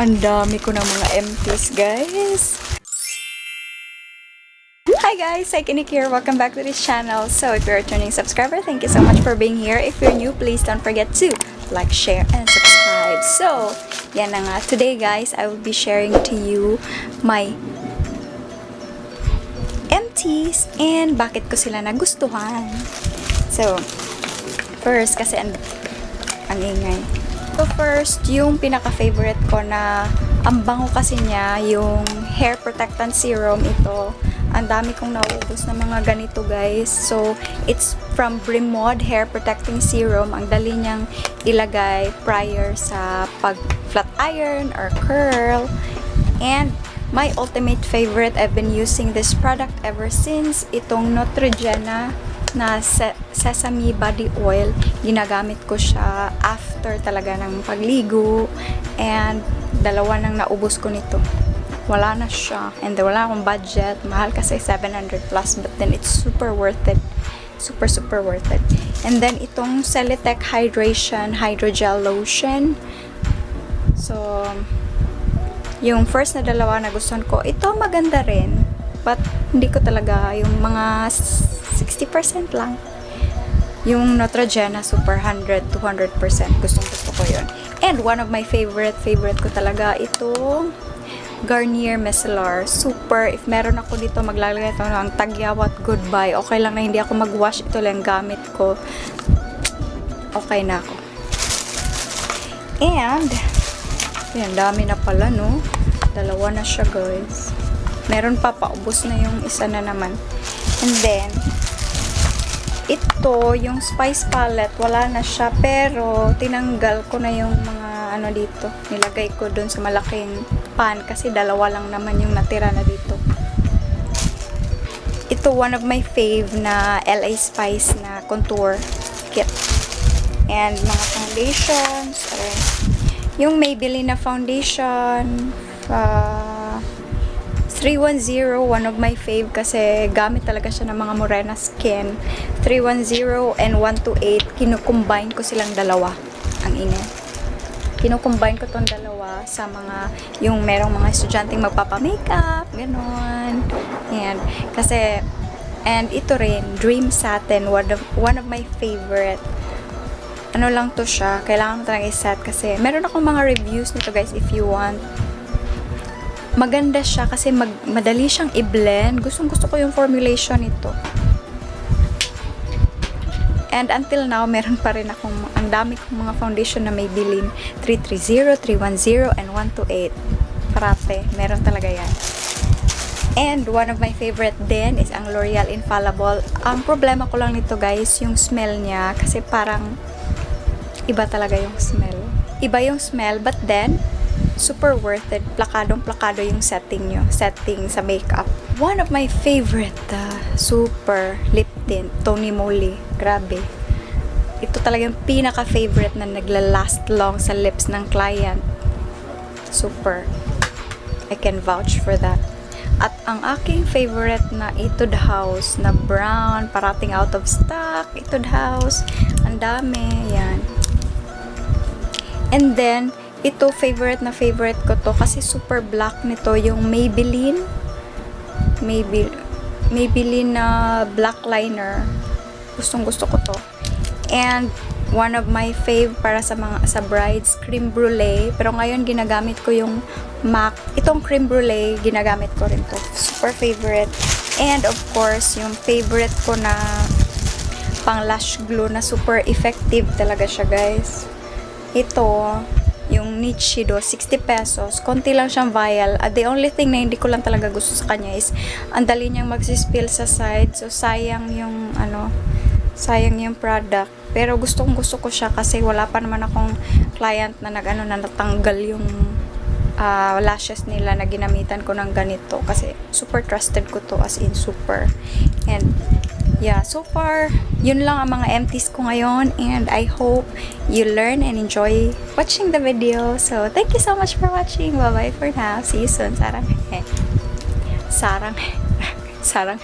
Ang dami ko ng mga empties, guys. Hi guys, Kinik here. Welcome back to this channel. So if you're a returning subscriber, thank you so much for being here. If you're new, please don't forget to like, share, and subscribe. So, yan na nga. Today guys, I will be sharing to you my empties and bakit ko sila nagustuhan. So, first, kasi ang ingay. So first, yung pinaka-favorite ko na ang bango kasi niya, yung hair protectant serum ito. Ang dami kong nauubos na mga ganito guys. So, it's from Brimod Hair Protecting Serum. Ang dali niyang ilagay prior sa pag-flat iron or curl. And my ultimate favorite, I've been using this product ever since. Itong Neutrogena na sesame body oil. Ginagamit ko siya after talaga ng pagligo. And dalawa nang naubos ko nito. Wala na siya. And then, wala akong budget. Mahal kasi 700 plus. But then, it's super worth it. Super, super worth it. And then, itong Celitech Hydration Hydrogel Lotion. So, yung first na dalawa na gustuhan ko, ito maganda rin. But, hindi ko talaga yung mga 60% lang. Yung Neutrogena, super 100, 200%. Gustong-gusto ko yun. And one of my favorite ko talaga, itong Garnier Micellar. Super. If meron ako dito, maglalagay ito ng tagyawat goodbye. Okay lang na hindi ako mag-wash. Ito lang gamit ko. Okay na ako. And, yan, dami na pala, no? Dalawa na siya, guys. Meron pa, paubos na yung isa na naman. And then, ito, yung spice palette, wala na siya. Pero, tinanggal ko na yung mga ano dito. Nilagay ko dun sa malaking pan kasi dalawa lang naman yung natira na dito. Ito, one of my fave na LA Spice na contour kit. And mga foundations. Yung Maybelline na foundation. 310, one of my fave kasi gamit talaga siya ng mga morena skin. 310 and 128, kinukombine ko silang dalawa. Ang init. Kinukombine ko tong dalawa sa mga, yung merong mga estudyanteng magpapa-makeup, gano'n. Ayan. Kasi, and ito rin, Dream Satin, one of my favorite. Ano lang to siya, kailangan mo talaga i-set kasi meron akong mga reviews nito guys if you want. Maganda siya kasi madali siyang i-blend. Gustong-gusto ko yung formulation nito. And until now, meron pa rin akong, ang dami kong mga foundation na Maybelline. 330, 310, and 128. Parate. Meron talaga yan. And one of my favorite din is ang L'Oreal Infallible. Ang problema ko lang nito guys, yung smell niya. Kasi parang iba talaga yung smell. Iba yung smell, but then, super worth it. Plakadong-plakado yung setting nyo. Setting sa makeup. One of my favorite super lip tint, Tony Moly. Grabe. Ito talagang pinaka-favorite na nagla-last long sa lips ng client. Super. I can vouch for that. At ang aking favorite na Etude House na brown, parating out of stock. Etude House. Ang dami. Yan. And then, ito, favorite ko to kasi super black nito, yung Maybelline na black liner. Gustong-gusto ko to. And one of my fave para sa brides, cream brulee. Pero ngayon ginagamit ko yung MAC. Itong cream brulee, ginagamit ko rin to. Super favorite. And of course, yung favorite ko na pang lash glue na super effective talaga siya, guys. Ito, yung Nichido, 60 pesos. Konti lang siyang vial. The only thing na hindi ko lang talaga gusto sa kanya is ang dali niyang magsispill sa side. So, sayang yung product. Pero gusto ko siya kasi wala pa naman akong client na na natanggal yung lashes nila na ginamitan ko ng ganito. Kasi super trusted ko to, as in super. And yeah, so far, yun lang ang mga empties ko ngayon, and I hope you learn and enjoy watching the video. So, thank you so much for watching. Bye-bye for now. See you soon. Sarang. Sarang. Sarang.